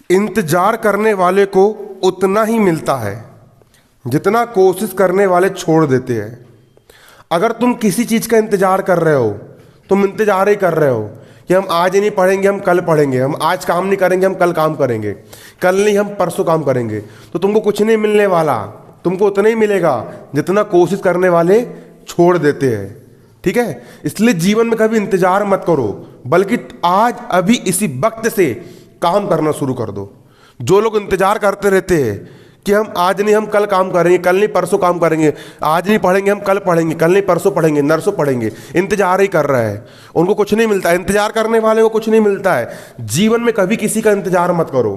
इंतजार करने वाले को उतना ही मिलता है जितना कोशिश करने वाले छोड़ देते हैं। अगर तुम किसी चीज़ का इंतजार कर रहे हो, तुम इंतजार ही कर रहे हो कि हम आज नहीं पढ़ेंगे, हम कल पढ़ेंगे, हम आज काम नहीं करेंगे, हम कल काम करेंगे, कल नहीं हम परसों काम करेंगे, तो तुमको कुछ नहीं मिलने वाला। तुमको उतना ही मिलेगा जितना कोशिश करने वाले छोड़ देते हैं। ठीक है, इसलिए जीवन में कभी इंतजार मत करो, बल्कि आज अभी इसी वक्त से काम करना शुरू कर दो। जो लोग इंतजार करते रहते हैं कि हम आज नहीं हम कल काम करेंगे, कल नहीं परसों काम करेंगे, आज नहीं पढ़ेंगे हम कल पढ़ेंगे, कल नहीं परसों पढ़ेंगे, नरसों पढ़ेंगे, इंतजार ही कर रहा है, उनको कुछ नहीं मिलता। इंतजार करने वाले को कुछ नहीं मिलता है। जीवन में कभी किसी का इंतजार मत करो,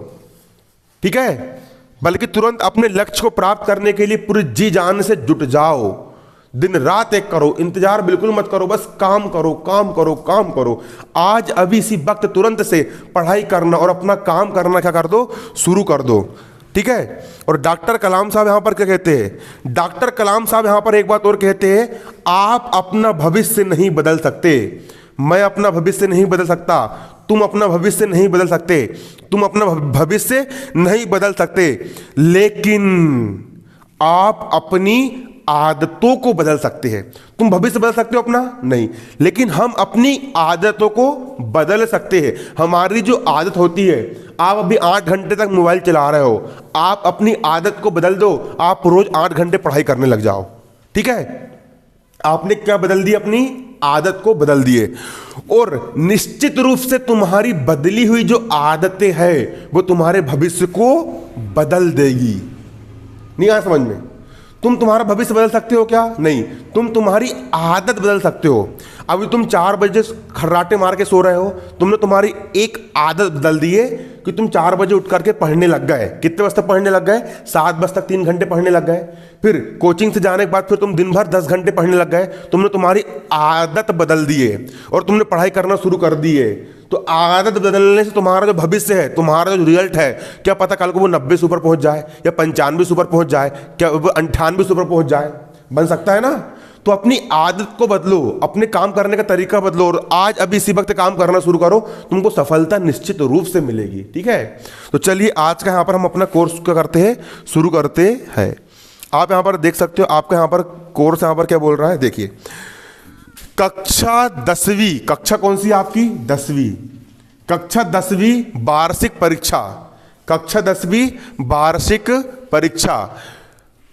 ठीक है, बल्कि तुरंत अपने लक्ष्य को प्राप्त करने के लिए पूरी जी जान से जुट जाओ। दिन रात एक करो, इंतजार बिल्कुल मत करो, बस काम करो, काम करो, काम करो। आज अभी इसी वक्त तुरंत से पढ़ाई करना और अपना काम करना क्या कर दो, शुरू कर दो। ठीक है, और डॉक्टर कलाम साहब यहां पर क्या कहते हैं? डॉक्टर कलाम साहब यहां पर एक बात और कहते हैं, आप अपना भविष्य नहीं बदल सकते, मैं अपना भविष्य नहीं बदल सकता, तुम अपना भविष्य नहीं बदल सकते, तुम अपना भविष्य नहीं बदल सकते, लेकिन आप अपनी आदतों को बदल सकते हैं। तुम भविष्य बदल सकते हो अपना नहीं, लेकिन हम अपनी आदतों को बदल सकते हैं। हमारी जो आदत होती है, आप अभी 8 घंटे तक मोबाइल चला रहे हो, आप अपनी आदत को बदल दो, आप रोज 8 घंटे पढ़ाई करने लग जाओ। ठीक है, आपने क्या बदल दिया? अपनी आदत को बदल दिए। और निश्चित रूप से तुम्हारी बदली हुई जो आदतें हैं वो तुम्हारे भविष्य को बदल देगी। नहीं आया समझ में? तुम तुम्हारा भविष्य बदल सकते हो क्या? नहीं, तुम तुम्हारी आदत बदल सकते हो। अभी तुम 4 बजे खर्राटे मार के सो रहे हो, तुमने तुम्हारी एक आदत बदल दी है कि तुम 4 बजे उठ करके पढ़ने लग गए। कितने बजे तक पढ़ने लग गए? 7 बजे तक 3 घंटे पढ़ने लग गए। फिर कोचिंग से जाने के बाद फिर तुम दिन भर 10 घंटे पढ़ने लग गए। तुमने तुम्हारी आदत बदल दी है और तुमने पढ़ाई करना शुरू कर दी है। तो आदत बदलने से तुम्हारा जो भविष्य है, तुम्हारा जो रिजल्ट है, क्या पता कल को वो 90 से ऊपर पहुंच जाए, या 95 से ऊपर पहुंच जाए, क्या वो 98 से ऊपर पहुंच जाए, बन सकता है ना। तो अपनी आदत को बदलो, अपने काम करने का तरीका बदलो, और आज अभी इसी वक्त काम करना शुरू करो, तुमको सफलता निश्चित रूप से मिलेगी। ठीक है, तो चलिए आज का यहाँ पर हम अपना कोर्स क्या करते हैं, शुरू करते हैं। आप यहाँ पर देख सकते हो, आपका यहाँ पर कोर्स यहाँ पर क्या बोल रहा है, देखिए। कक्षा 10वीं, कक्षा कौन सी आपकी? 10वीं, कक्षा 10वीं वार्षिक परीक्षा, कक्षा 10वीं वार्षिक परीक्षा,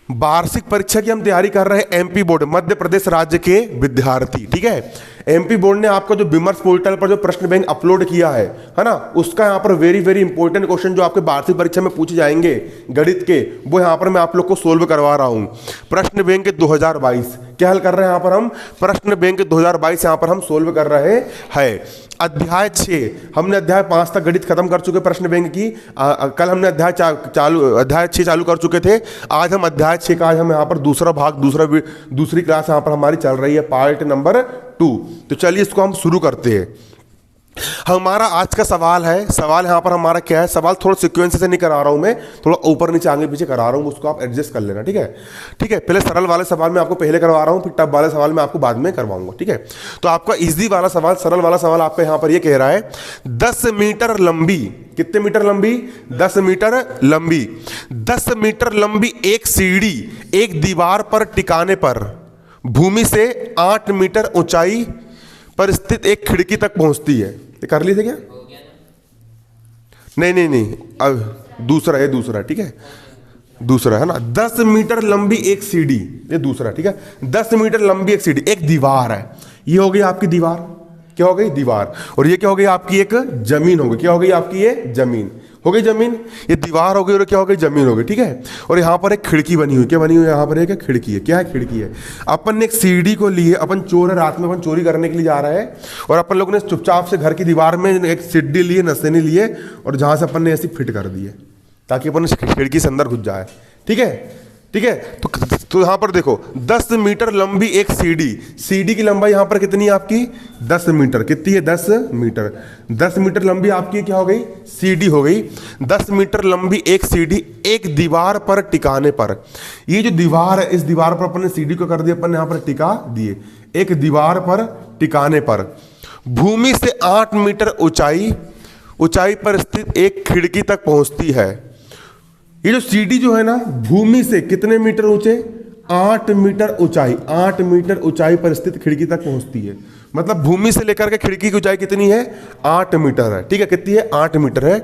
वार्षिक परीक्षा की हम तैयारी कर रहे हैं। एमपी बोर्ड, मध्य प्रदेश राज्य के विद्यार्थी। ठीक है, एमपी बोर्ड ने आपका जो विमर्श पोर्टल पर जो प्रश्न बैंक अपलोड किया है ना, उसका यहाँ पर वेरी वेरी इंपॉर्टेंट क्वेश्चन जो आपके वार्षिक परीक्षा में पूछे जाएंगे गणित के, वो यहाँ पर मैं आप लोग को सोल्व करवा रहा हूँ। प्रश्न बैंक 2022 क्या हल कर रहे हैं यहाँ पर हम? प्रश्न बैंक 2022 यहाँ पर हम सोल्व कर रहे हैं। अध्याय 6, हमने अध्याय 5 तक गणित खत्म कर चुके प्रश्न बैंक की। कल हमने अध्याय 6 चालू कर चुके थे। आज हम अध्याय 6 का, आज हम यहाँ पर दूसरा भाग, दूसरी क्लास यहाँ पर हमारी चल रही है, पार्ट नंबर 2। तो चलिए इसको हम शुरू करते हैं। हमारा आज का सवाल है, सवाल यहाँ पर हमारा क्या है? सवाल थोड़ा सीक्वेंस से नहीं करा रहा हूँ मैं, थोड़ा ऊपर नीचे आगे पीछे करा रहा हूँ, उसको आप एडजस्ट कर लेना। ठीक है, ठीक है, पहले सरल वाले सवाल मैं आपको पहले करवा रहा हूँ, फिर टफ वाले सवाल मैं आपको बाद में करवाऊंगा। ठीक है, तो आपका इजी वाला सवाल, सरल वाला सवाल आपका यहाँ पर ये कह रहा है, 10 मीटर लंबी, कितने मीटर लंबी? 10 मीटर लंबी, 10 मीटर लंबी एक सीढ़ी एक दीवार पर टिकाने पर भूमि से 8 मीटर ऊंचाई पर स्थित एक खिड़की तक पहुंचती है। कर ली थे क्या? नहीं नहीं नहीं, अब दूसरा है, दूसरा। ठीक है, दूसरा है ना, 10 मीटर लंबी एक सीढ़ी, ये दूसरा। ठीक है, 10 मीटर लंबी एक सीढ़ी, एक दीवार है, ये हो गई आपकी दीवार, क्या हो गई? दीवार। और ये क्या हो गई? आपकी एक जमीन हो गई। क्या हो गई? आपकी ये जमीन हो गई, जमीन। ये दीवार हो गई और क्या हो गई? जमीन हो गई। ठीक है, और यहाँ पर एक खिड़की बनी हुई, क्या बनी हुई? यहाँ पर एक खिड़की है। क्या है? खिड़की है। अपन ने एक सीढ़ी को लिए, अपन चोर है, रात में अपन चोरी करने के लिए जा रहे हैं, और अपन लोगों ने चुपचाप से घर की दीवार में एक सीढ़ी लिए, नसेनी लिए, और जहाँ से अपन ने ऐसी फिट कर दी है ताकि अपन खिड़की से अंदर घुस जाए। ठीक है, ठीक है, तो यहाँ पर देखो, 10 मीटर लंबी एक सीढ़ी, सीढ़ी की लंबाई यहाँ पर कितनी है आपकी? 10 मीटर। कितनी है? 10 मीटर। 10 मीटर लंबी आपकी क्या हो गई? सीढ़ी हो गई। 10 मीटर लंबी एक सीढ़ी एक दीवार पर टिकाने पर, ये जो दीवार है, इस दीवार पर अपन ने सीढ़ी को कर दिया, अपन ने यहाँ पर टिका दिए, एक दीवार पर टिकाने पर भूमि से 8 मीटर ऊंचाई पर स्थित एक खिड़की तक पहुंचती है। ये जो सीढ़ी जो है ना, भूमि से कितने मीटर ऊंचे, 8 मीटर ऊंचाई, 8 मीटर ऊंचाई पर स्थित खिड़की तक पहुंचती है। मतलब भूमि से लेकर के खिड़की की ऊंचाई कितनी है, 8 मीटर है। ठीक है, कितनी है, 8 मीटर है।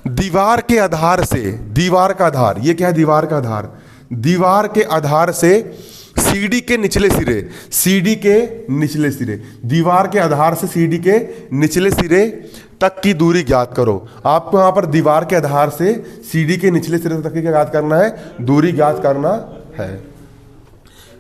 दीवार के आधार से, दीवार का आधार, ये क्या है, दीवार का आधार, दीवार के आधार से सीढ़ी के निचले सिरे, सीढ़ी के निचले सिरे, दीवार के आधार से सीढ़ी के निचले सिरे तक की दूरी ज्ञात करो। आपको यहां पर दीवार के आधार से सीढ़ी के निचले सिरे तक की ज्ञात करना है, दूरी ज्ञात करना है।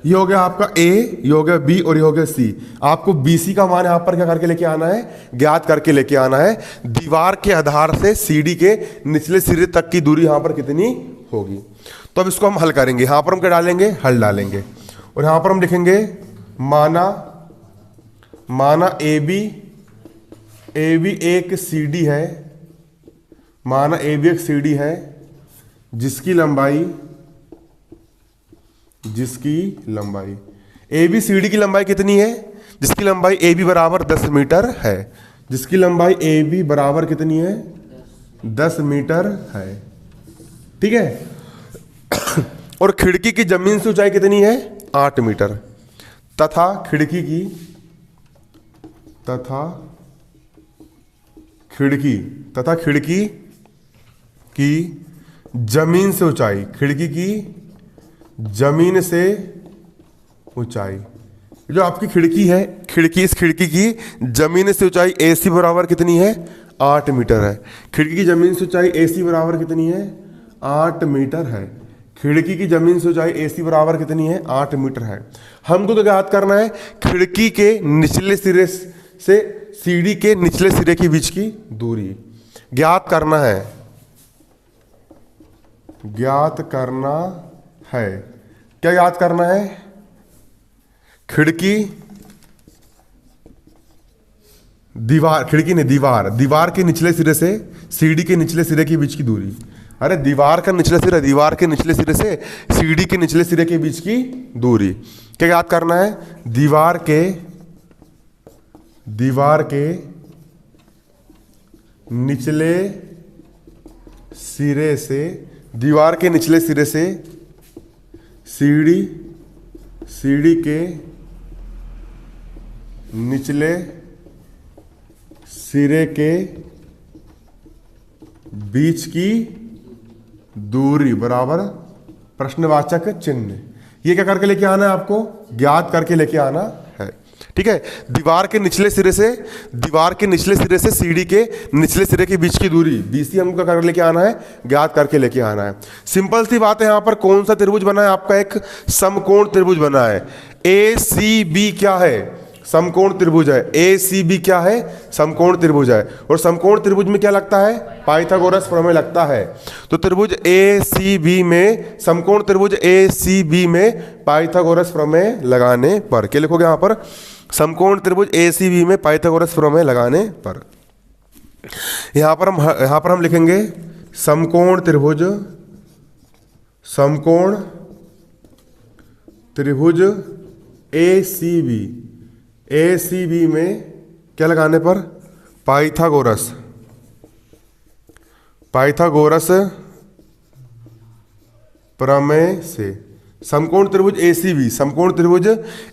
ये हो गया आपका ए, ये हो गया बी और ये हो गया सी। आपको बीसी का मान यहां पर क्या करके लेके आना है, ज्ञात करके लेके आना है। दीवार के आधार से सीढ़ी के निचले सिरे तक की दूरी यहां पर कितनी होगी। तो अब इसको हम हल करेंगे। यहां पर हम क्या डालेंगे, हल डालेंगे, और यहां पर हम लिखेंगे माना ए बी एक सीढ़ी है, माना ए बी एक सीढ़ी है जिसकी लंबाई ए बी सीढ़ी की लंबाई कितनी है, जिसकी लंबाई ए बी बराबर 10 मीटर है, जिसकी लंबाई ए बी बराबर कितनी है, 10 मीटर है। ठीक है। और खिड़की की जमीन से ऊंचाई कितनी है, 8 मीटर, तथा खिड़की की जमीन से ऊंचाई, खिड़की की जमीन से ऊंचाई, जो आपकी खिड़की है, इस खिड़की की जमीन से ऊंचाई AC बराबर कितनी है, 8 मीटर है। खिड़की की जमीन से ऊंचाई AC बराबर कितनी है, 8 मीटर है। खिड़की की जमीन से ऊंचाई AC बराबर कितनी है, 8 मीटर है। हमको तो ज्ञात करना है खिड़की के निचले सिरे से सीढ़ी के निचले सिरे के बीच की दूरी ज्ञात करना है, क्या याद करना है, दीवार के निचले सिरे से सीढ़ी के निचले सिरे के बीच की दूरी। अरे दीवार के निचले सिरे से सीढ़ी के निचले सिरे के बीच की दूरी क्या याद करना है, दीवार के निचले सिरे से सीढ़ी के निचले सिरे के बीच की दूरी बराबर प्रश्नवाचक चिन्ह। ये क्या करके लेके आना है, आपको ज्ञात करके लेके आना है। ठीक है, दीवार के निचले सिरे से सीढ़ी के निचले सिरे के बीच की दूरी BC हमको क्या करके लेके आना है, ज्ञात करके लेके आना है। सिंपल सी बात है। यहां पर कौन सा त्रिभुज बना है, आपका एक समकोण त्रिभुज बना है। ACB क्या है, समकोण त्रिभुज है। ACB क्या है, समकोण त्रिभुज है। और समकोण त्रिभुज में क्या लगता है, पाइथागोरस प्रमेय लगता है। तो त्रिभुज ACB में, समकोण त्रिभुज ACB में पाइथागोरस प्रमेय लगाने पर, क्या लिखोगे यहां पर, समकोण त्रिभुज ACB में पाइथागोरस प्रमेय लगाने पर। यहां पर हम लिखेंगे समकोण त्रिभुज ACB में क्या लगाने पर, पाइथागोरस प्रमेय से। समकोण त्रिभुज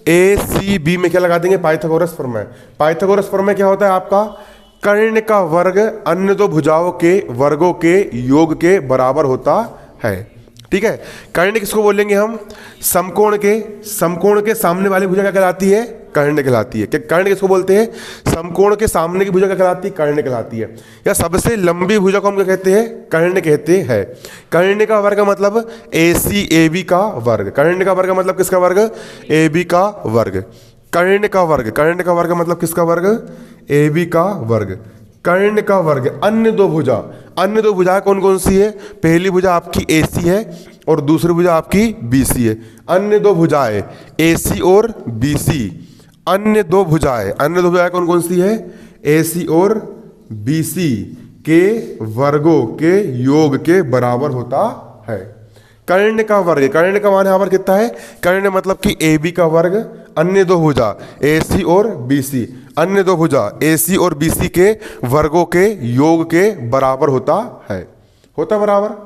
ACB में क्या लगा देंगे, पाइथागोरस प्रमेय। पाइथागोरस प्रमेय क्या होता है आपका, कर्ण का वर्ग अन्य दो भुजाओं के वर्गों के योग के बराबर होता है। ठीक है, कर्ण किसको बोलेंगे हम, समकोण के सामने वाली भुजा क्या कहलाती है, कर्ण कहलाती है। कर्ण किसको बोलते हैं, समकोण के सामने की भुजा क्या कहलाती है, कर्ण कहलाती है। या सबसे लंबी भुजा को हम क्या कहते हैं, कर्ण कहते हैं। कर्ण का वर्ग मतलब AB का वर्ग। कर्ण का वर्ग मतलब किसका वर्ग, AB का वर्ग। कर्ण का वर्ग मतलब किसका वर्ग, AB का वर्ग। कर्ण का वर्ग अन्य दो भुजा कौन कौन सी है, पहली भुजा आपकी AC है और दूसरी भुजा आपकी BC है। अन्य दो भुजाएं AC और BC, अन्य दो भुजाएं कौन कौन सी है, AC और BC के वर्गों के योग के बराबर होता है। कर्ण का वर्ग, कर्ण का मान यहां पर कितना है, कर्ण मतलब कि AB का वर्ग, अन्य दो भुजा AC और BC, अन्य दो भुजा AC और BC के वर्गों के योग के बराबर होता है। होता बराबर।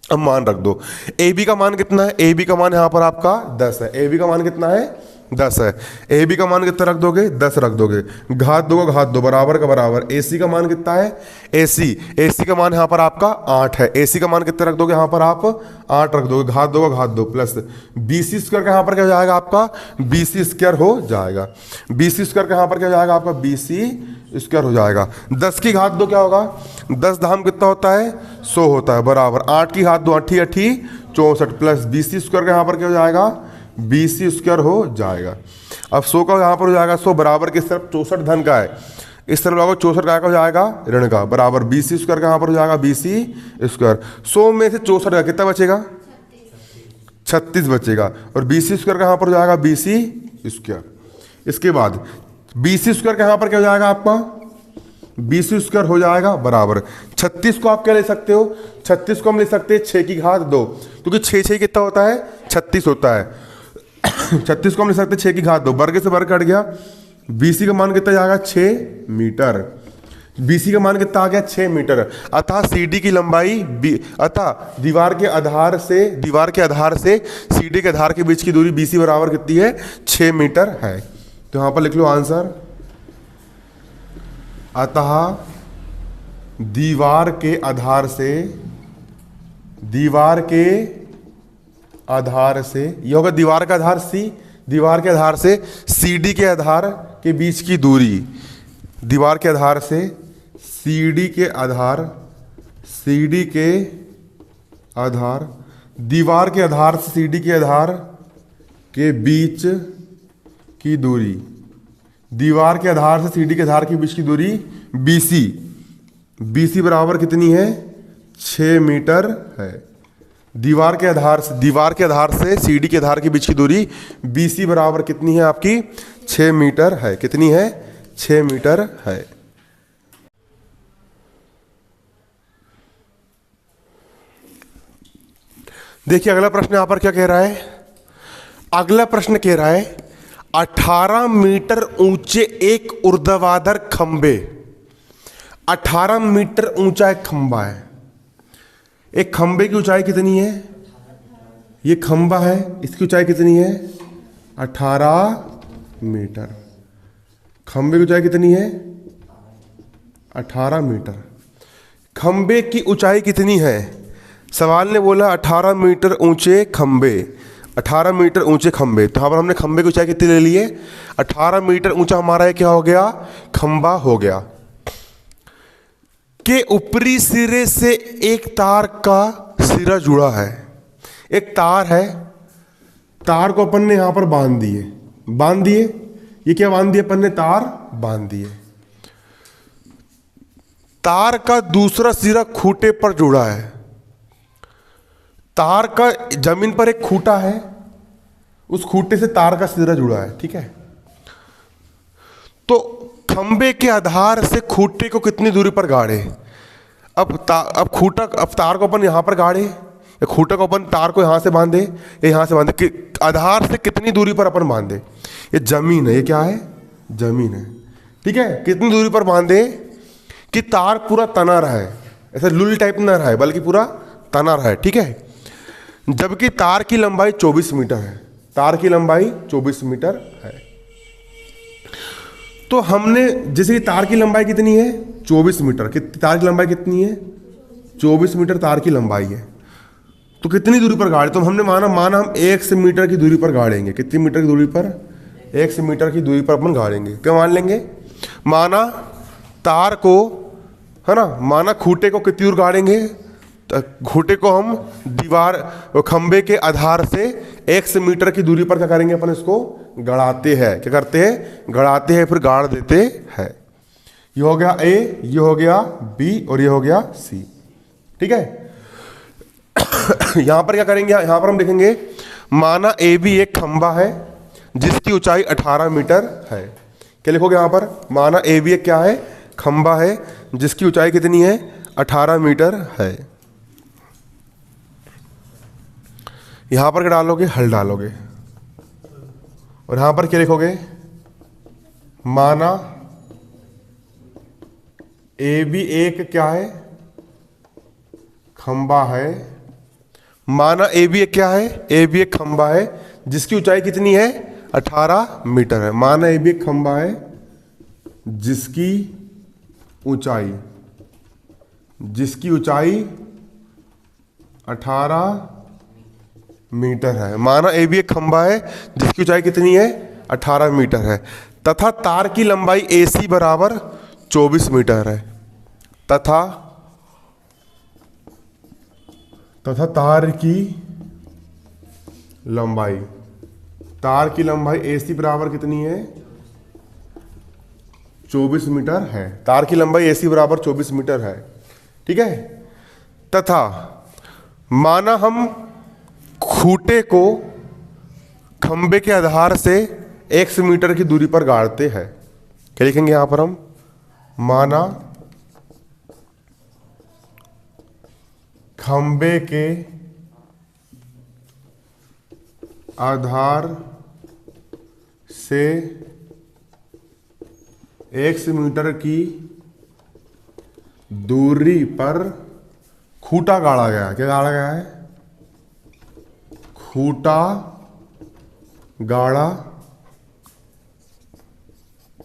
अब मान रख दो। AB का मान कितना है? AB का मान यहां पर आपका 10 है। AB का मान कितना है? 10 है। AB का मान कितना रख दोगे? 10 रख दोगे। घात दो का घात दो, बराबर का बराबर। AC का मान कितना है? AC का मान यहाँ पर आपका 8 है। AC का मान कितना रख दोगे? यहाँ पर आप 8 रख दोगे। घात दो का घात दो, प्लस BC स्क्वायर का यहाँ पर क्या हो जाएगा आपका? BC स्क्वायर हो जाएगा। BC स्क्वायर का यहाँ पर क्या हो जाएगा आपका? BC स्क्वायर हो जाएगा। 10 की घात दो क्या होगा? 10 धाम कितना होता है? 100 होता है, बराबर। 8 की घात दो, 8 8 64, प्लस BC स्क्वायर का यहाँ पर क्या हो जाएगा? BC स्क्वायर हो जाएगा। अब 100 का यहाँ पर हो जाएगा 100, बराबर किस तरफ? 64 धन का है, इस तरफ होगा 64 का हो जाएगा ऋण का, बराबर BC स्क्वायर का यहाँ पर हो जाएगा BC स्क्वायर। 100 में से 64 का कितना बचेगा? 36 बचेगा। और BC स्क्वायर का यहाँ पर हो जाएगा BC स्क्वायर। इसके बाद BC स्क्वायर का यहाँ पर क्या हो जाएगा आपका? BC स्क्वायर हो जाएगा बराबर। 36 को आप क्या ले सकते हो? 36 को हम ले सकते हैं 6 की घात 2, क्योंकि 6 6 कितना होता है? 36 होता है। 36 को हम ले सकते हैं 6 की घात 2, वर्ग से वर्ग कट गया। BC का मान कितना जाएगा? 6 मीटर। BC का मान कितना आ गया? 6 मीटर। अतः CD की लंबाई अतः दीवार के आधार से CD के आधार के बीच की दूरी BC बराबर कितनी है? 6 मीटर है। तो यहां पर लिख लो आंसर। अतः दीवार के आधार से ये होगा दीवार का आधार C, दीवार के आधार से CD के आधार के बीच की दूरी, दीवार के आधार से CD के आधार, दीवार के आधार से CD के आधार के बीच की दूरी, दीवार के आधार से CD के आधार के बीच की दूरी BC बराबर कितनी है? 6 मीटर है। दीवार के आधार से CD के आधार के बीच की दूरी BC बराबर कितनी है आपकी? 6 मीटर है। कितनी है? 6 मीटर है। देखिए अगला प्रश्न यहां पर क्या कह रहा है? अगला प्रश्न कह रहा है 18 मीटर ऊंचे एक ऊर्ध्वाधर खंबे, 18 मीटर ऊंचा एक खंबा है। एक खंबे की ऊंचाई कितनी है? ये खंबा है, इसकी ऊंचाई कितनी है? 18 मीटर। खंबे की ऊंचाई कितनी है? 18 मीटर। खंबे की ऊंचाई कितनी है? सवाल ने बोला 18 मीटर ऊंचे खंबे, 18 मीटर ऊंचे खंबे। तो यहाँ पर हमने खंबे की ऊंचाई कितनी ले ली है? 18 मीटर ऊंचा हमारा ये क्या हो गया? खंबा हो गया। के ऊपरी सिरे से एक तार का सिरा जुड़ा है। एक तार है, तार को अपन ने यहां पर बांध दिए। ये क्या बांध दिए अपन ने? तार बांध दिए। तार का दूसरा सिरा खूंटे पर जुड़ा है। तार का जमीन पर एक खूंटा है, उस खूंटे से तार का सिरा जुड़ा है, ठीक है। तो खंबे के आधार से खूंटे को कितनी दूरी पर गाड़े? अब तार को अपन यहां पर गाड़े, या खूंटे को अपन तार को यहां से बांधे, या यहां से बांधे, आधार से कितनी दूरी पर अपन बांधे? ये जमीन है, ये क्या है? जमीन है, ठीक है। कितनी दूरी पर बांधे कि तार पूरा तना रहा है, ऐसा लुल टाइप ना रहा है, बल्कि पूरा तना रहा है, ठीक है। जबकि तार की लंबाई 24 मीटर है, तार की लंबाई 24 मीटर है। तो हमने जैसे कि तार की लंबाई कितनी है? 24 मीटर। तार की लंबाई कितनी है? 24 मीटर तार की लंबाई है। तो कितनी दूरी पर गाड़े? तो हमने माना हम 1 मीटर की दूरी पर गाड़ेंगे। कितनी मीटर की दूरी पर? 1 मीटर की दूरी पर अपन गाड़ेंगे। क्या मान लेंगे? माना तार को, है ना, माना खूंटे को कितनी दूर गाड़ेंगे? खूंटे को हम दीवार खंबे के आधार से 1 मीटर की दूरी पर क्या करेंगे? अपन इसको गड़ाते हैं। क्या करते हैं? गड़ाते हैं, फिर गाड़ देते हैं। ये हो गया A, ये हो गया B और ये हो गया C, ठीक है। यहां पर क्या करेंगे? यहां पर हम देखेंगे, माना AB एक खंबा है जिसकी ऊंचाई 18 मीटर है। क्या लिखोगे यहां पर? माना AB एक क्या है? खंबा है जिसकी ऊंचाई कितनी है? 18 मीटर है। यहां पर क्या डालोगे? हल डालोगे। और यहां पर क्या लिखोगे? माना ए बी एक क्या है, खंबा है। माना ए बी एक क्या है, ए बी एक खंबा है जिसकी ऊंचाई कितनी है, 18 मीटर है। माना ए बी एक खंबा है जिसकी ऊंचाई 18 मीटर है। माना ए बी एक खंबा है जिसकी ऊंचाई कितनी है, 18 मीटर है, तथा तार की लंबाई AC बराबर 24 मीटर है। तथा तार की लंबाई AC बराबर कितनी है, 24 मीटर है। तार की लंबाई AC बराबर 24 मीटर है, ठीक है। तथा माना हम खूंटे को खंबे के आधार से x मीटर की दूरी पर गाड़ते हैं। क्या लिखेंगे यहां पर हम, माना खंबे के आधार से x मीटर की दूरी पर खूंटा गाड़ा गया। क्या गाड़ा गया है, खूंटा गाड़ा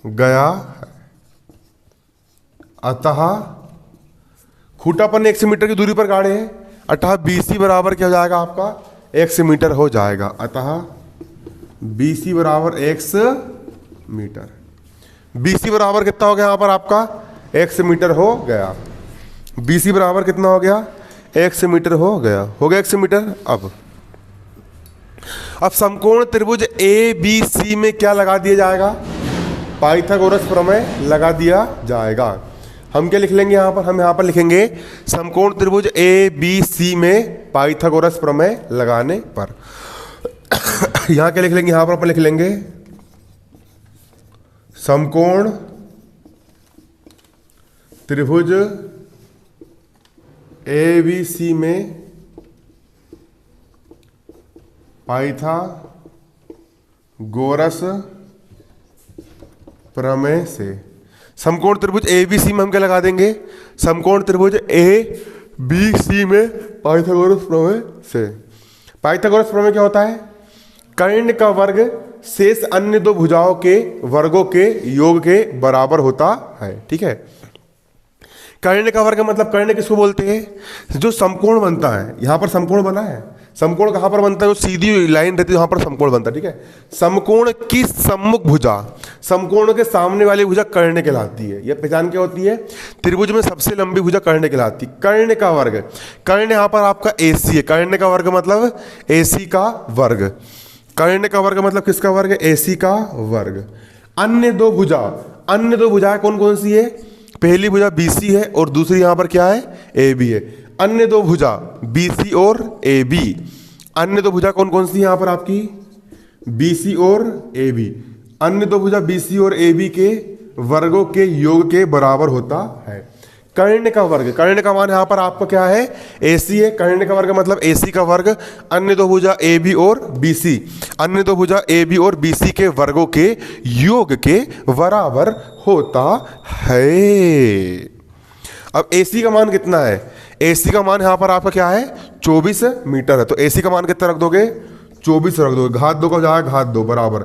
गया है। अतः खूंटा पर x मीटर की दूरी पर गाड़े हैं, अतः BC बराबर क्या हो जाएगा आपका, x मीटर हो जाएगा। अतः BC बराबर x मीटर। BC बराबर कितना हो गया यहां पर आपका, x मीटर हो गया। BC बराबर कितना हो गया, x मीटर हो गया x मीटर। अब समकोण त्रिभुज ABC में क्या लगा दिया जाएगा, पाइथागोरस प्रमेय लगा दिया जाएगा। हम क्या लिख लेंगे यहां पर, हम यहां पर लिखेंगे समकोण त्रिभुज ABC में पाइथागोरस प्रमेय लगाने पर। यहां क्या लिख लेंगे, यहां पर अपन लिख लेंगे समकोण त्रिभुज ABC में पाइथागोरस प्रमेय से। समकोण त्रिभुज ABC में हम क्या लगा देंगे, समकोण त्रिभुज ABC में पाइथागोरस प्रमेय से। पाइथागोरस प्रमेय क्या होता है, कर्ण का वर्ग शेष अन्य दो भुजाओं के वर्गों के योग के बराबर होता है, ठीक है। कर्ण का वर्ग मतलब कर्ण किसको बोलते हैं, जो समकोण बनता है। यहां पर समकोण बना है, समकोण कहां पर बनता है, जो सीधी लाइन रहती है वहां पर समकोण बनता है, ठीक है। समकोण की सम्मुख भुजा, समकोण के सामने वाली भुजा कर्ण कहलाती है। यह पहचान क्या होती है, त्रिभुज में सबसे लंबी भुजा कर्ण कहलाती है। कर्ण का वर्ग, कर्ण यहां पर आपका AC है। कर्ण का वर्ग मतलब AC का वर्ग। कर्ण का वर्ग मतलब किसका वर्ग, AC का वर्ग। अन्य दो भुजाएं कौन कौन सी है, पहली भुजा BC है और दूसरी यहां पर क्या है, AB है। अन्य दो भुजा BC और AB, अन्य दो भुजा कौन कौन सी यहां पर आपकी, BC और AB। अन्य दो भुजा BC और AB के वर्गों के योग के बराबर होता है। कर्ण का वर्ग, कर्ण का मान यहां पर आपका क्या है, AC है। कर्ण का वर्ग मतलब AC का वर्ग। अन्य दो भुजा AB और BC, अन्य दो भुजा AB और BC के वर्गों के योग के बराबर होता है। अब AC का मान कितना है, AC का मान यहां पर आपका क्या है, 24 मीटर है। तो AC का मान कितना रख दोगे, 24 रख दोगे, घात 2 का हो जाएगा घात 2 बराबर।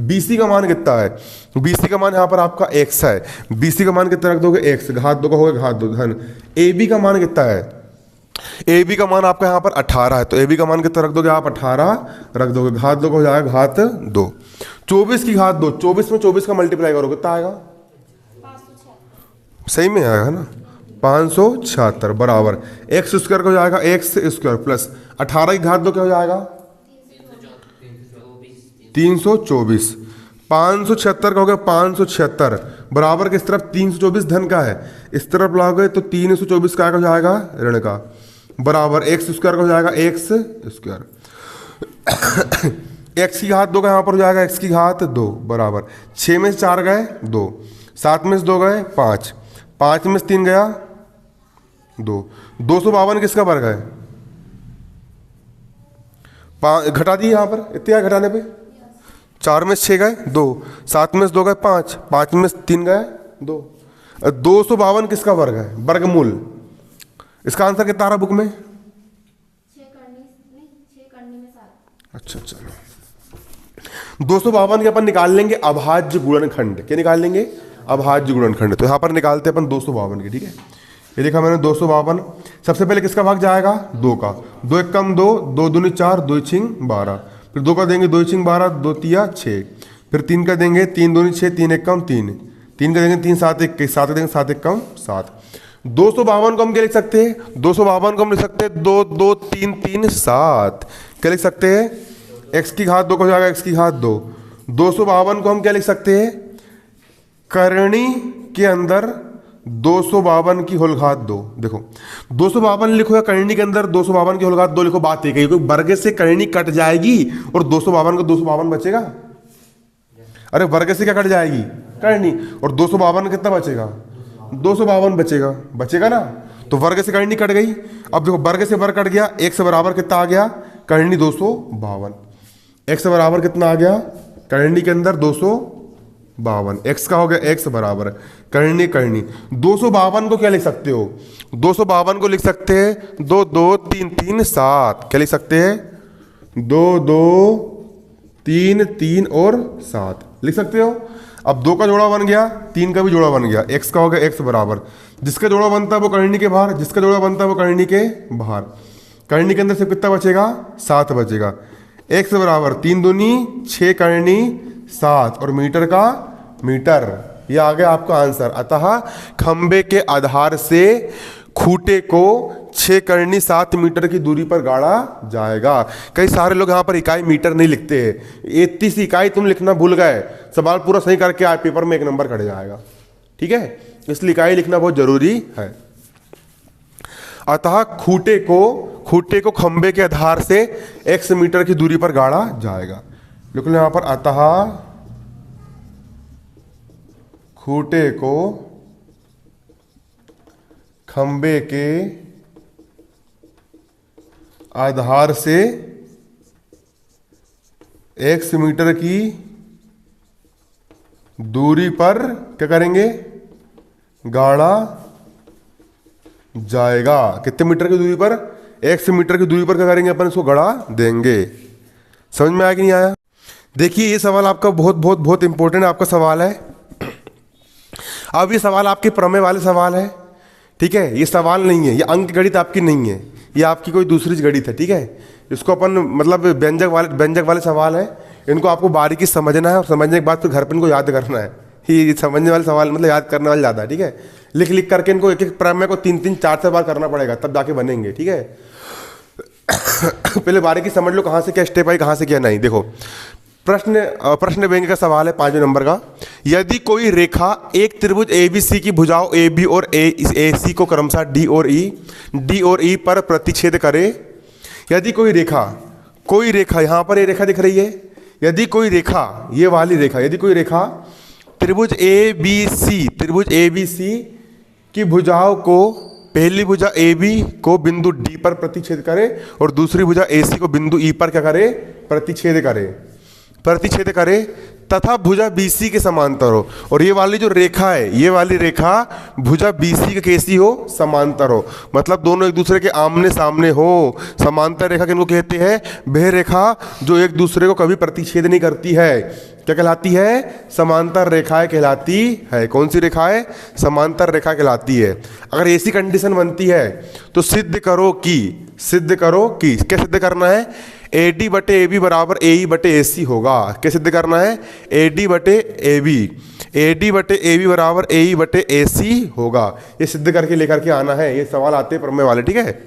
BC का मान कितना है, BC का मान यहां पर आपका x है। BC का मान कितना रख दोगे, x, घात 2 का होगा घात 2 धन। AB का मान कितना है, AB का मान आपका यहां पर 18 है। तो AB का मान कितना रख दोगे आप, 18 रख दोगे, घात 2 का हो जाएगा घात 2। 24 की घात 2, 24 में 24 का मल्टीप्लाई करोगे कितना आएगा, सही में आएगा ना, 576 बराबर x स्क्वायर का हो जाएगा x स्क्वायर प्लस 18 की घात 2 क्या हो जाएगा, 324। 576 का हो गया 576 बराबर किस तरफ, 324 धन का है, इस तरफ लाओगे तो 324 का हो जाएगा ऋण का, बराबर x स्क्वायर का हो जाएगा x स्क्वायर। x की घात 2 का यहाँ पर हो जाएगा x की घात 2 बराबर 6 में से 4 गए 2, 7 में से 2 गए 5, 5 में से 3 गया 2। 252 किसका वर्ग है, घटा दिए यहाँ पर, इतने घटाने पे 4 में 6 गए 2, 7 में 2 गए 5, 5 में 3 गए 2। 252 किसका वर्ग है? वर्गमूल। इसका आंसर कितना आ रहा बुक में? 6 करनी में 7। अच्छा चलो 252 के अपन निकाल लेंगे अभाज्य गुणनखंड। क्या निकाल लेंगे? अभाज्य गुणनखंड। तो यहाँ पर निकालते हैं अपन 252 के, ठीक है। ये लिखा मैंने 252। सबसे पहले किसका भाग जाएगा? 2 का। 2 एक कम 2, 2 दूनी 4, 2 छिंग 12। फिर 2 का देंगे 2 छिंग 12, 2 तिया 6। फिर 3 का देंगे 3 दूनी 6, 3 एक कम 3। 3 का देंगे 3 7 एक 7 देंगे 7 एक कम 7। 252 को हम क्या लिख सकते हैं? 252 को हम लिख सकते हैं 2 2 3 3 7। क्या लिख सकते हैं? x की घात 2 को हो जाएगा x की घात 2। 252 को हम क्या लिख सकते हैं? करणी के अंदर 252 की होल घात 2। देखो 252 लिखो या करणी के अंदर 252 की होल घात 2 लिखो, बात एक है, क्योंकि वर्ग से करणी कट जाएगी और 252 को 252 बचेगा। अरे वर्ग से क्या कट जाएगी? करणी। और 252 कितना बचेगा? 252 बचेगा, बचेगा ना। तो वर्ग से करणी कट गई। अब देखो वर्ग से वर्ग कट गया, एक से बराबर कितना आ गया? करणी 252। एक से बराबर कितना आ गया? करणी के अंदर 252। x का हो गया x बराबर करणी करणी। 252 को क्या लिख सकते हो? 252 को लिख सकते हैं 2 2 3 3 7। क्या लिख सकते हैं? 2 2 3 3 और 7 लिख सकते हो। अब 2 का जोड़ा बन गया, 3 का भी जोड़ा बन गया, x का हो गया x बराबर। जिसका जोड़ा बनता है वो करणी के बाहर, जिसका जोड़ा बनता है वो करणी के बाहर। करणी के अंदर सिर्फ कितना बचेगा? 7 बचेगा। x बराबर 3 दूनी 6 करणी 7 और मीटर का मीटर। ये आ गया आपका आंसर। अतः खंबे के आधार से खूंटे को 6 करनी 7 मीटर की दूरी पर गाड़ा जाएगा। कई सारे लोग यहाँ पर इकाई मीटर नहीं लिखते हैं। 33 इकाई तुम लिखना भूल गए, सवाल पूरा सही करके आए, पेपर में 1 नंबर कट जाएगा, ठीक है। इसलिए इकाई लिखना बहुत जरूरी है। अतः खूंटे को खंबे के आधार से x मीटर की दूरी पर गाड़ा जाएगा। लिख लो यहां पर, अतः खूंटे को खंबे के आधार से x मीटर की दूरी पर क्या करेंगे? गाड़ा जाएगा। कितने मीटर की दूरी पर? x मीटर की दूरी पर क्या करेंगे? अपन इसको गड़ा देंगे। समझ में आया कि नहीं आया? देखिए ये सवाल आपका बहुत बहुत बहुत इंपॉर्टेंट आपका सवाल है। अब ये सवाल आपके प्रमेय वाले सवाल है, ठीक है। ये सवाल नहीं है, ये अंक गणित आपकी नहीं है, ये आपकी कोई दूसरी गणित है, ठीक है। इसको अपन मतलब व्यंजक वाले सवाल है, इनको आपको बारीकी समझना है और समझने के बाद फिर घर पर इनको याद करना है। ये समझने वाले सवाल मतलब याद करने वाले ज़्यादा है, ठीक है। लिख लिख करके इनको एक एक प्रमेय को 3 4 बार करना पड़ेगा, तब जाके बनेंगे, ठीक है। पहले बारीकी समझ लो कहाँ से क्या स्टेप आई, कहाँ से क्या नहीं। देखो प्रश्न व्यंग्य का सवाल है 5वें नंबर का। यदि कोई रेखा एक त्रिभुज ABC की भुजाओं AB और AC को क्रमशः D और E पर प्रतिच्छेद करे। यदि कोई रेखा यहाँ पर ये रेखा दिख रही है, यदि कोई रेखा, ये वाली रेखा, यदि कोई रेखा त्रिभुज ABC की भुजाओं को, पहली भुजा AB को बिंदु D पर प्रतिच्छेद करे और दूसरी भुजा AC को बिंदु E पर क्या करे? प्रतिच्छेद करे तथा भुजा BC के समांतर हो। और ये वाली जो रेखा है, ये वाली रेखा भुजा BC के कैसी हो? समांतर हो। मतलब दोनों एक दूसरे के आमने सामने हो। समांतर रेखा किनको कहते हैं? वह रेखा जो एक दूसरे को कभी प्रतिच्छेद नहीं करती है। क्या कहलाती है? समांतर रेखाएं कहलाती है। कौन सी रेखाएं? समांतर रेखा कहलाती है। अगर ऐसी कंडीशन बनती है तो सिद्ध करो कि क्या सिद्ध करना है? AD बटे AB बराबर AE बटे AC होगा। क्या सिद्ध करना है? AD बटे AB बराबर AE बटे AC होगा। ये सिद्ध करके लेकर के आना है। ये सवाल आते हैं प्रमेय वाले, ठीक है।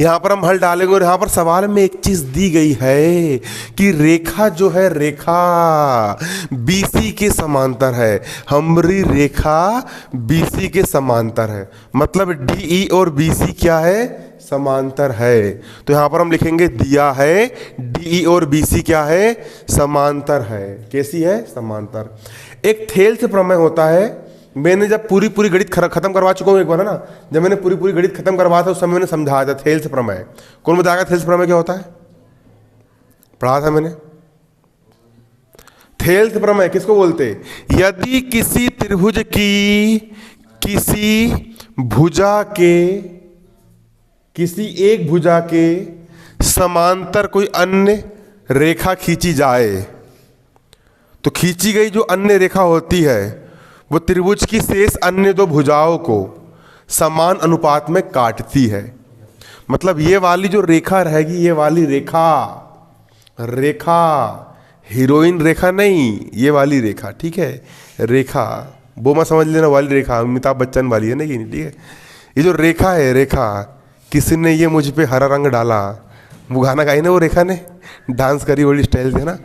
यहाँ पर हम हल डालेंगे और यहाँ पर सवाल में एक चीज दी गई है कि रेखा जो है, रेखा BC के समांतर है। हमारी रेखा BC के समांतर है, मतलब DE और BC क्या है? समांतर है। तो यहाँ पर हम लिखेंगे दिया है DE और BC क्या है? समांतर है। कैसी है? समांतर। एक थेल्स प्रमेय होता है। मैंने जब पूरी गणित खत्म करवा चुका हूँ एक बार, है ना। जब मैंने पूरी गणित खत्म करवाया था उस समय मैंने समझाया था थेल्स प्रमेय। कौन बताएगा थेल्स प्रमेय क्या होता है? पढ़ा था मैंने। थेल्स प्रमेय किसको बोलते हैं? यदि किसी त्रिभुज की किसी भुजा के, किसी एक भुजा के समांतर कोई अन्य रेखा खींची जाए, तो खींची गई जो अन्य रेखा होती है वो त्रिभुज की शेष अन्य दो भुजाओं को समान अनुपात में काटती है। मतलब ये वाली जो रेखा रहेगी, ये वाली रेखा, हीरोइन रेखा नहीं, ये वाली रेखा, ठीक है, रेखा वो मत समझ लेना, वाली रेखा अमिताभ बच्चन वाली है नहीं, ठीक है। ये जो रेखा है, रेखा, किसी ने ये मुझ पे हरा रंग डाला, वो गाना गाई ना, वो रेखा ने डांस करी, वाली स्टाइल थे ना।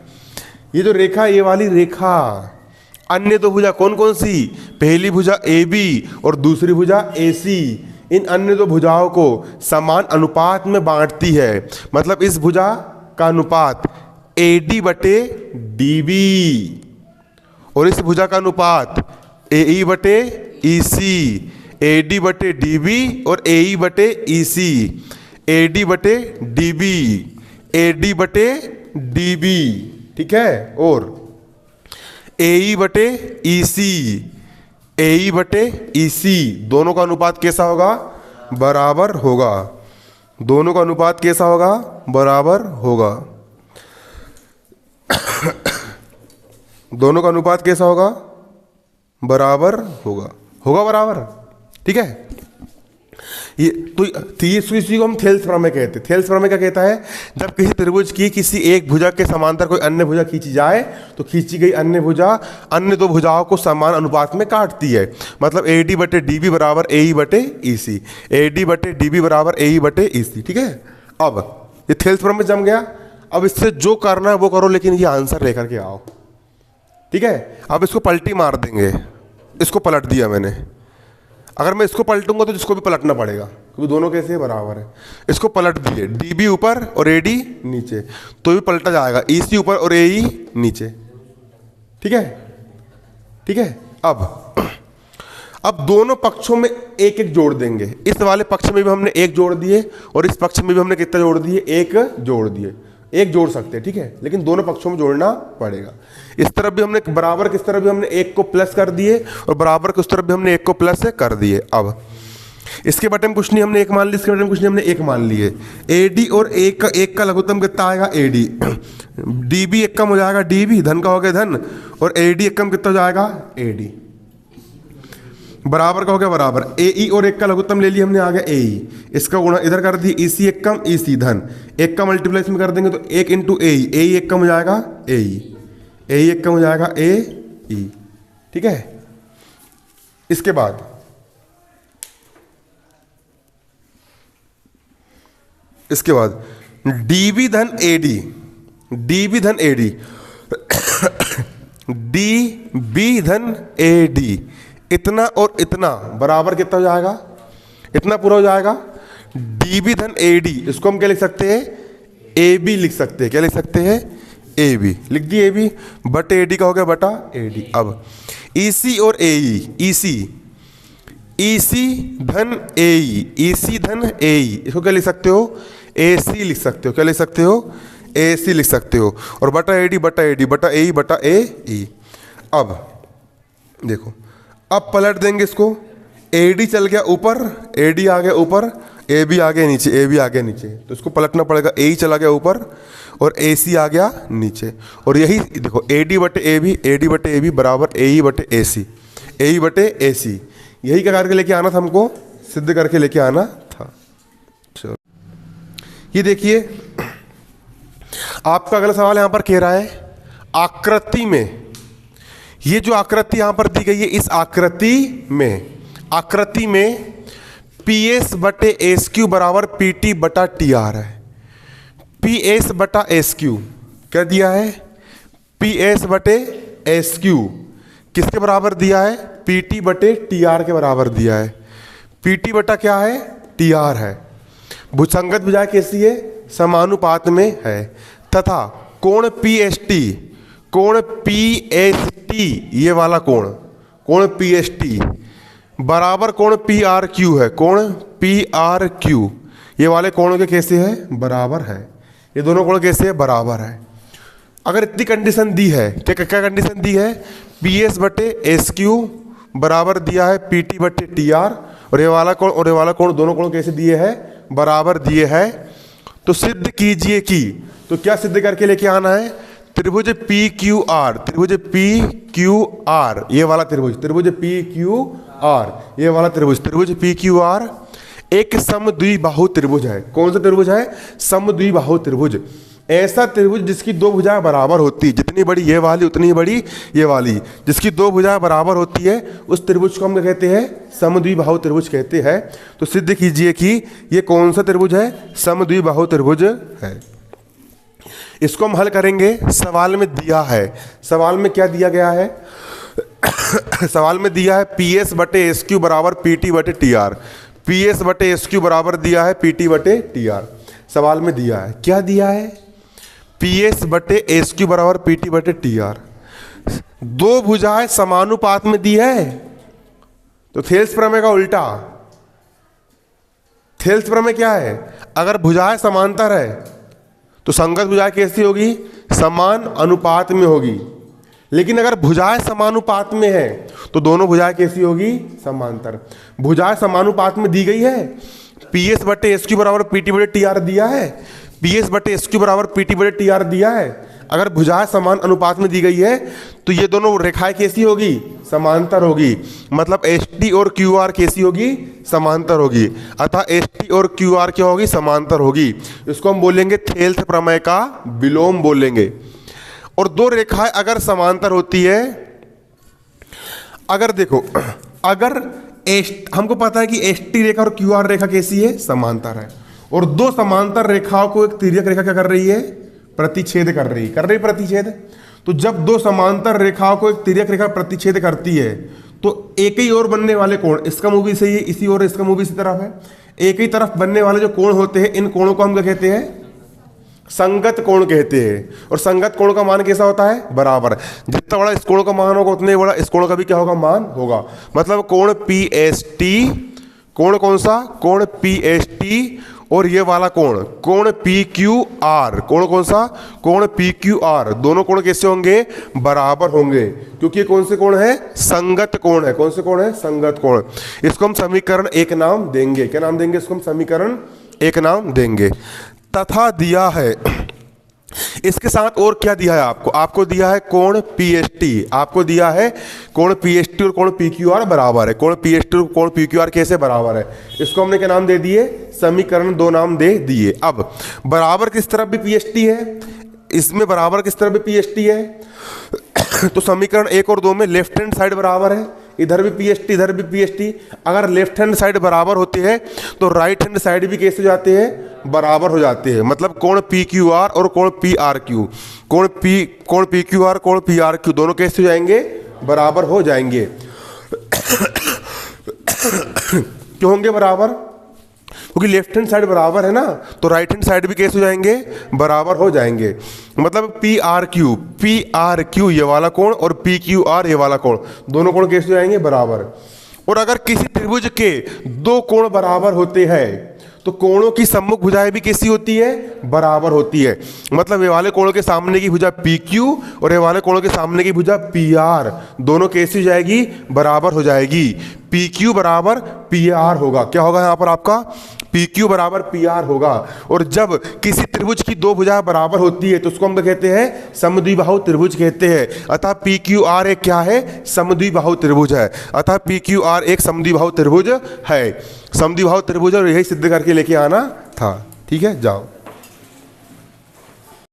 ये जो रेखा, ये वाली रेखा अन्य दो भुजा कौन कौन सी? पहली भुजा AB और दूसरी भुजा AC, इन अन्य दो भुजाओं को समान अनुपात में बांटती है। मतलब इस भुजा का अनुपात AD बटे DB और इस भुजा का अनुपात AE बटे EC, AD बटे DB और AE बटे EC, AD बटे DB, AD बटे DB, ठीक है, और AE बटे EC, AE बटे EC, दोनों का अनुपात कैसा होगा? बराबर होगा। दोनों का अनुपात कैसा होगा? बराबर होगा। दोनों का अनुपात कैसा होगा? बराबर होगा, होगा बराबर, ठीक है। ये तो इसी को हम थेल्स प्रमेय कहते हैं। थेल्स प्रमेय क्या कहता है? जब किसी त्रिभुज की किसी एक भुजा के समांतर कोई अन्य भुजा खींची जाए, तो खींची गई अन्य भुजा अन्य दो भुजाओं को समान अनुपात में काटती है। मतलब AD बटे DB बराबर AE बटे EC, AD बटे DB बराबर AE बटे EC, ठीक है। अब ये थेल्स प्रमेय जम गया। अब इससे जो करना है वो करो, लेकिन ये आंसर लेकर के आओ, ठीक है। अब इसको पलटी मार देंगे, इसको पलट दिया मैंने। अगर मैं इसको पलटूंगा तो इसको भी पलटना पड़ेगा, क्योंकि दोनों कैसे बराबर है। इसको पलट दिए, DB ऊपर और AD नीचे, तो भी पलटा जाएगा, EC ऊपर और AE नीचे, ठीक है, ठीक है। अब दोनों पक्षों में एक एक जोड़ देंगे। इस वाले पक्ष में भी हमने एक जोड़ दिए और इस पक्ष में भी हमने कितना जोड़ दिए? एक जोड़ दिए। एक जोड़ सकते हैं, ठीक है, लेकिन दोनों पक्षों में जोड़ना पड़ेगा। इस तरफ भी हमने बराबर, किस तरफ भी हमने एक को प्लस कर दिए और बराबर के उस तरफ भी हमने एक को प्लस कर दिए। अब इसके बटे में कुछ नहीं, हमने एक मान ली, इसके बटे में कुछ नहीं, हमने एक मान लिए। AD और एक का लघुत्तम कितना आएगा? AD। DB एक कम हो जाएगा, DB धन का हो गया धन, और AD एक कम कितना हो जाएगा? AD। बराबर का हो गया बराबर। AE और एक का लघुत्तम ले लिया हमने, आ गया AE। इसका गुणा इधर कर दिया, EC एक कम, EC धन, एक का मल्टीप्लाई इसमें कर देंगे तो 1 इंटू AE, AE एक कम हो जाएगा AE, AE एक कम हो जाएगा AE, ठीक है। इसके बाद DB धन AD, DB धन AD, DB धन AD, इतना और इतना बराबर कितना हो जाएगा? इतना पूरा हो जाएगा। DB धन AD, इसको हम क्या लिख सकते हैं? AB लिख सकते हैं। क्या लिख सकते हैं? AB लिख दिए, AB बटे AD का हो गया बटा AD। अब EC और AE, EC धन AE, EC धन AE, इसको क्या लिख सकते हो? AC लिख सकते हो। क्या लिख सकते हो? AC लिख सकते हो। और बटा AD बटा AD बटा AE बटा AE। अब देखो, अब पलट देंगे इसको। AD चल गया ऊपर, AD आ गया ऊपर, AB आ गया नीचे, AB आ गया नीचे, तो इसको पलटना पड़ेगा। AE चला गया ऊपर और AC आ गया नीचे। और यही देखो, AD बटे AB, AD बटे AB बराबर AE बटे AC, AE बटे AC। यही क्या करके लेके आना था हमको? सिद्ध करके लेके आना था। चलो ये देखिए, आपका अगला सवाल यहां पर कह रहा है, आकृति में, ये जो आकृति यहां पर दी गई है, इस आकृति में PS बटे SQ बराबर PT बटा TR है। PS बटा SQ क्या दिया है? PS बटे SQ किसके बराबर दिया है? PT बटे TR के बराबर दिया है। PT बटा क्या है? TR है। भुजंगत भुजाएं कैसी है? समानुपात में है। तथा कोण PST, ये वाला कोण PST बराबर कोण PRQ है। कोण PRQ ये वाले कोणों के कैसे है? बराबर है। ये दोनों कोण कैसे है? बराबर है। अगर इतनी कंडीशन दी है, क्या क्या कंडीशन दी है, पी एस बटे एस क्यू बराबर दिया है पी टी बटे टी आर, और ये वाला कोण और ये वाला कोण, दोनों कोण कैसे दिए हैं, बराबर दिए हैं। तो सिद्ध कीजिए कि, तो क्या सिद्ध करके लेके आना है, त्रिभुज पी क्यू आर, त्रिभुज पी क्यू आर, ये वाला त्रिभुज, त्रिभुज पी क्यू आर, ये वाला त्रिभुज, त्रिभुज पी क्यू आर एक समद्विबाहु त्रिभुज है। कौन सा त्रिभुज है, समद्विबाहु त्रिभुज। ऐसा त्रिभुज जिसकी दो भुजाएं बराबर होती, जितनी बड़ी ये वाली उतनी बड़ी ये वाली, जिसकी दो भुजाएं बराबर होती है, उस त्रिभुज को हम क्या कहते हैं, समद्विबाहु त्रिभुज कहते हैं। तो सिद्ध कीजिए कि ये कौन सा त्रिभुज है, समद्विबाहु त्रिभुज है। इसको हम हल करेंगे, सवाल में दिया है, सवाल में क्या दिया गया है सवाल में दिया है पी एस बटे एस क्यू बराबर पी टी बटे टी आर, पी एस बटे एस क्यू बराबर दिया है पी टी बटे टी आर। सवाल में दिया है, क्या दिया है, पी एस बटे एस क्यू बराबर पी टी बटे टी आर। दो भुजाएं समानुपात में दी है, तो थेल्स प्रमेय का उल्टा, थेल्स प्रमेय क्या है, अगर भुजाएं समांतर है तो संगत भुजाएं कैसी होगी, समान अनुपात में होगी। लेकिन अगर भुजाएं समानुपात में है तो दोनों भुजाएं कैसी होगी, समांतर। भुजाएं समानुपात में दी गई है, पी एस बटे एस क्यू बराबर पी टी बटे टी आर दिया है, पी एस बटे एस क्यू बराबर पी टी बटे टी आर दिया है। अगर भुजाएं समान अनुपात में दी गई है तो ये दोनों रेखाएं कैसी होगी, समांतर होगी। मतलब एस टी और क्यू आर कैसी होगी, समांतर होगी। अतः एस टी और क्यू आर क्या होगी, समांतर होगी। इसको हम बोलेंगे थेल्स प्रमेय का विलोम बोलेंगे। और दो रेखाएं अगर समांतर होती है, अगर देखो, अगर हमको पता है कि एस टी रेखा और क्यू आर रेखा कैसी है, समांतर है, और दो समांतर रेखाओं को एक तिर्यक रेखा क्या कर रही है, प्रतिच्छेद कर रही है प्रतिच्छेद। तो जब दो समांतर रेखाओं को एक तिर्यक रेखा प्रतिच्छेद करती है तो एक ही ओर बनने वाले कोण, इसका मुंह भी सही है इसी ओर, इसका मुंह भी इसी तरफ है, एक ही तरफ बनने वाले जो कोण होते हैं, इन कोणों को हम क्या कहते हैं, संगत कोण कहते हैं। और संगत कोण का मान कैसा होता है, बराबर। जितना बड़ा इस कोण का मान होगा उतने बड़ा इस कोण का भी क्या होगा, मान होगा। मतलब कोण पी एस टी, कोण कौन सा, कोण पी एस टी, और ये वाला कोण, कोण पी क्यू आर, कोण कौन सा, कोण पी क्यू आर, दोनों कोण कैसे होंगे, बराबर होंगे। क्योंकि ये कौन से कोण है, संगत कोण है। कौन से कोण है, संगत कोण। इसको हम समीकरण एक नाम देंगे। क्या नाम देंगे इसको हम, समीकरण एक नाम देंगे। तथा दिया है, इसके साथ और क्या दिया है आपको, आपको दिया है कोण पी एस टी, आपको दिया है कोण पी एस टी और कोण पी क्यू आर बराबर है। कोण पी एस टी और कोण पी क्यू आर कैसे बराबर है, इसको हमने क्या नाम दे दिए, समीकरण दो नाम दे दिए। अब बराबर किस तरफ भी पी एस टी है, इसमें बराबर किस तरफ भी पी एस टी है तो समीकरण एक और दो में लेफ्ट हैंड साइड बराबर है, इधर भी पी एस टी इधर भी पी एस टी। अगर लेफ्ट हैंड साइड बराबर होते हैं तो राइट हैंड साइड भी कैसे हो जाते हैं, बराबर हो जाते हैं। मतलब कोण पी क्यू आर और कोण पी आर क्यू, कोण पी क्यू आर कोण पी आर क्यू दोनों कैसे हो जाएंगे, बराबर हो जाएंगे। क्यों होंगे बराबर, क्योंकि लेफ्ट हैंड साइड बराबर है ना, तो राइट हैंड साइड भी कैसे हो जाएंगे, बराबर हो जाएंगे। मतलब पी आर क्यू ये वाला कोण और पी क्यू आर ये वाला कोण, दोनों कोण कैसे हो जाएंगे, बराबर। और अगर किसी त्रिभुज के दो कोण बराबर होते हैं तो कोणों की सम्मुख भुजाएं भी कैसी होती है, बराबर होती है। मतलब ये वाले कोणों के सामने की भुजा पी क्यू और ये वाले कोणों के सामने की भुजा पी आर, दोनों कैसी हो जाएगी, बराबर हो जाएगी। पी क्यू बराबर पी आर होगा। क्या होगा यहाँ पर आपका, पी क्यू बराबर पी आर होगा। और जब किसी त्रिभुज की दो भुजाएं बराबर होती है तो उसको हम कहते हैं समद्विबाहु त्रिभुज कहते हैं। अतः पी क्यू आर एक क्या है, समद्विबाहु त्रिभुज है। अतः पी क्यू आर एक समद्विबाहु त्रिभुज है, समद्विबाहु त्रिभुज, और यही सिद्ध करके लेके आना था। ठीक है, जाओ।